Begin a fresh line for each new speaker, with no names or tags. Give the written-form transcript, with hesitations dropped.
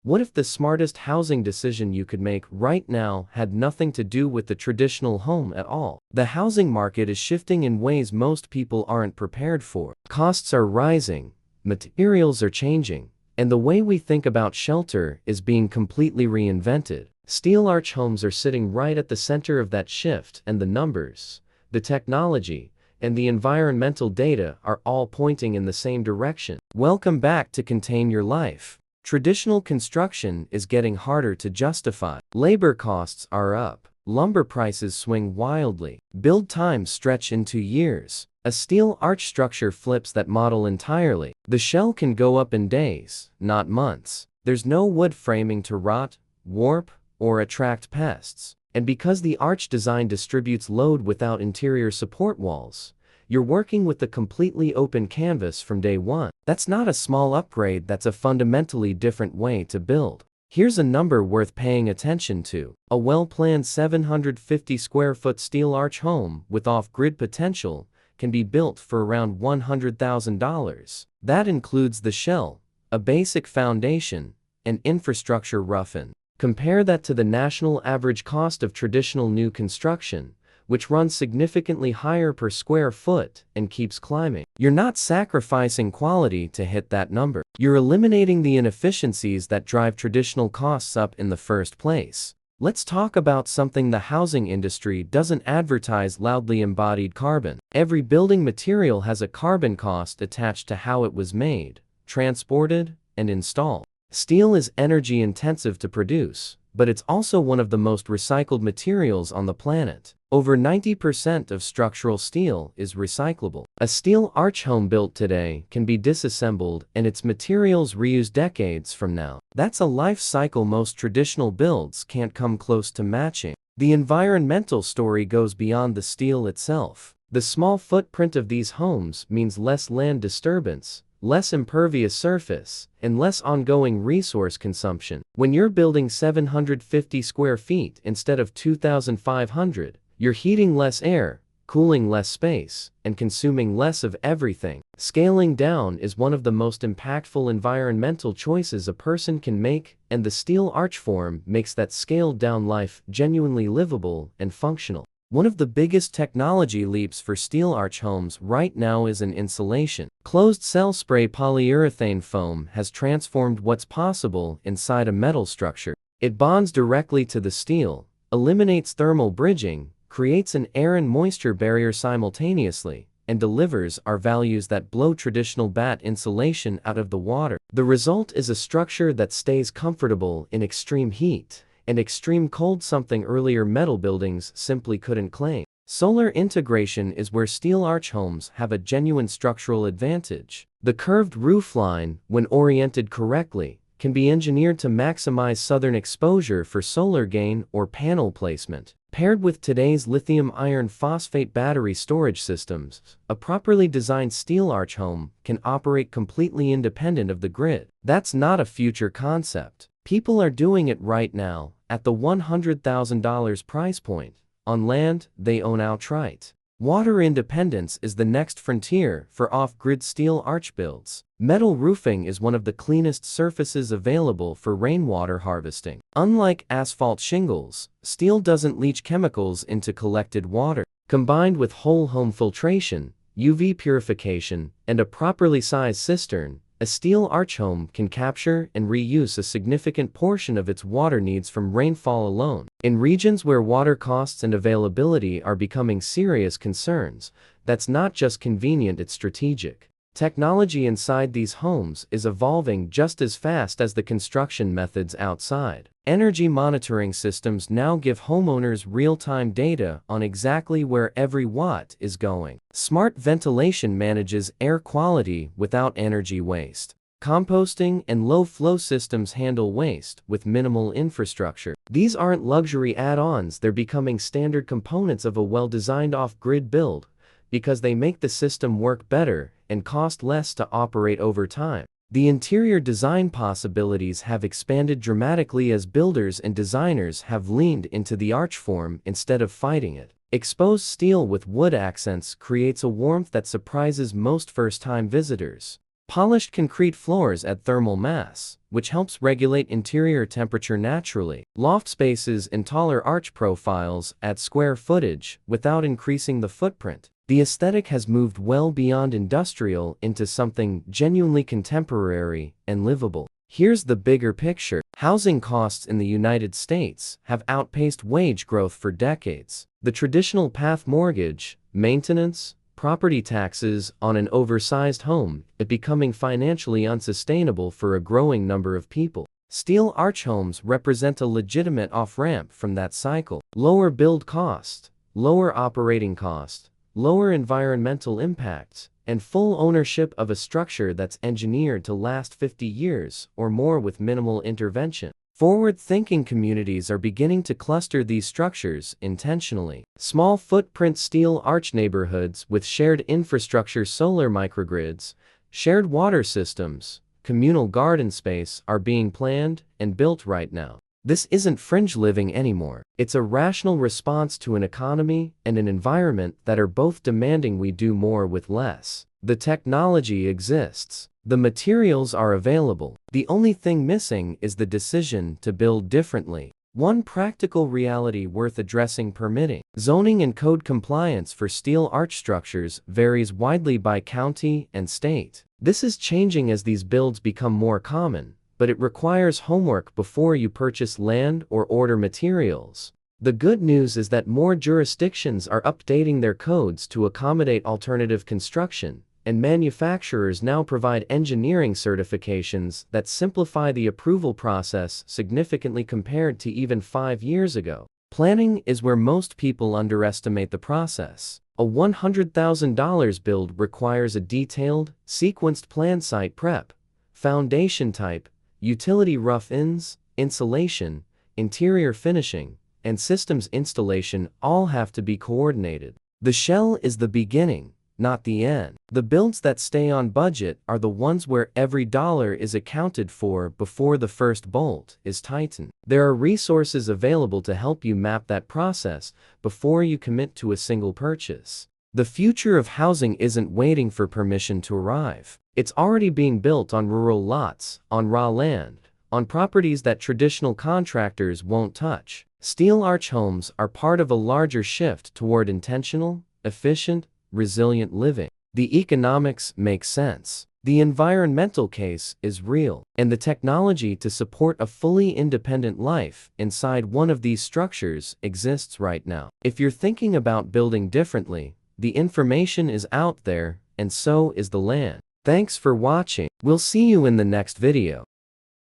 What if the smartest housing decision you could make right now had nothing to do with the traditional home at all? The housing market is shifting in ways most people aren't prepared for. Costs are rising, materials are changing, and the way we think about shelter is being completely reinvented. Steel arch homes are sitting right at the center of that shift, and the numbers, the technology, and the environmental data are all pointing in the same direction. Welcome back to Contain Your Life. Traditional construction is getting harder to justify. Labor costs are up. Lumber prices swing wildly. Build times stretch into years. A steel arch structure flips that model entirely. The shell can go up in days, not months. There's no wood framing to rot, warp, or attract pests. And because the arch design distributes load without interior support walls, you're working with the completely open canvas from day one. That's not a small upgrade, that's a fundamentally different way to build. Here's a number worth paying attention to. A well-planned 750 square foot steel arch home with off-grid potential can be built for around $100,000. That includes the shell, a basic foundation, and infrastructure rough-in. Compare that to the national average cost of traditional new construction, which runs significantly higher per square foot and keeps climbing. You're not sacrificing quality to hit that number. You're eliminating the inefficiencies that drive traditional costs up in the first place. Let's talk about something the housing industry doesn't advertise loudly: embodied carbon. Every building material has a carbon cost attached to how it was made, transported, and installed. Steel is energy intensive to produce, but it's also one of the most recycled materials on the planet. Over 90% of structural steel is recyclable. A steel arch home built today can be disassembled and its materials reused decades from now. That's a life cycle most traditional builds can't come close to matching. The environmental story goes beyond the steel itself. The small footprint of these homes means less land disturbance, less impervious surface, and less ongoing resource consumption. When you're building 750 square feet instead of 2,500, you're heating less air, cooling less space, and consuming less of everything. Scaling down is one of the most impactful environmental choices a person can make, and the steel arch form makes that scaled-down life genuinely livable and functional. One of the biggest technology leaps for steel arch homes right now is in insulation. Closed-cell spray polyurethane foam has transformed what's possible inside a metal structure. It bonds directly to the steel, eliminates thermal bridging, creates an air and moisture barrier simultaneously, and delivers our values that blow traditional batt insulation out of the water. The result is a structure that stays comfortable in extreme heat and extreme cold, something earlier metal buildings simply couldn't claim. Solar integration is where steel arch homes have a genuine structural advantage. The curved roofline, when oriented correctly, can be engineered to maximize southern exposure for solar gain or panel placement. Paired with today's lithium iron phosphate battery storage systems, a properly designed steel arch home can operate completely independent of the grid. That's not a future concept. People are doing it right now, at the $100,000 price point, on land they own outright. Water independence is the next frontier for off-grid steel arch builds. Metal roofing is one of the cleanest surfaces available for rainwater harvesting. Unlike asphalt shingles, steel doesn't leach chemicals into collected water. Combined with whole home filtration, UV purification, and a properly sized cistern, a steel arch home can capture and reuse a significant portion of its water needs from rainfall alone. In regions where water costs and availability are becoming serious concerns, that's not just convenient, it's strategic. Technology inside these homes is evolving just as fast as the construction methods outside. Energy monitoring systems now give homeowners real-time data on exactly where every watt is going. Smart ventilation manages air quality without energy waste. Composting and low-flow systems handle waste with minimal infrastructure. These aren't luxury add-ons, they're becoming standard components of a well-designed off-grid build, because they make the system work better and cost less to operate over time. The interior design possibilities have expanded dramatically as builders and designers have leaned into the arch form instead of fighting it. Exposed steel with wood accents creates a warmth that surprises most first-time visitors. Polished concrete floors add thermal mass, which helps regulate interior temperature naturally. Loft spaces and taller arch profiles add square footage without increasing the footprint. The aesthetic has moved well beyond industrial into something genuinely contemporary and livable. Here's the bigger picture. Housing costs in the United States have outpaced wage growth for decades. The traditional path mortgage, maintenance, property taxes on an oversized home is becoming financially unsustainable for a growing number of people. Steel arch homes represent a legitimate off-ramp from that cycle. Lower build cost, lower operating cost, lower environmental impacts, and full ownership of a structure that's engineered to last 50 years or more with minimal intervention. Forward-thinking communities are beginning to cluster these structures intentionally. Small footprint steel arch neighborhoods with shared infrastructure, solar microgrids, shared water systems, communal garden space are being planned and built right now. This isn't fringe living anymore. It's a rational response to an economy and an environment that are both demanding we do more with less. The technology exists. The materials are available. The only thing missing is the decision to build differently. One practical reality worth addressing: permitting. Zoning and code compliance for steel arch structures varies widely by county and state. This is changing as these builds become more common, but it requires homework before you purchase land or order materials. The good news is that more jurisdictions are updating their codes to accommodate alternative construction, and manufacturers now provide engineering certifications that simplify the approval process significantly compared to even 5 years ago. Planning is where most people underestimate the process. A $100,000 build requires a detailed, sequenced plan: site prep, foundation type, utility rough-ins, insulation, interior finishing, and systems installation all have to be coordinated. The shell is the beginning, not the end. The builds that stay on budget are the ones where every dollar is accounted for before the first bolt is tightened. There are resources available to help you map that process before you commit to a single purchase. The future of housing isn't waiting for permission to arrive. It's already being built on rural lots, on raw land, on properties that traditional contractors won't touch. Steel arch homes are part of a larger shift toward intentional, efficient, resilient living. The economics make sense. The environmental case is real, and the technology to support a fully independent life inside one of these structures exists right now. If you're thinking about building differently, the information is out there, and so is the land. Thanks for watching. We'll see you in the next video.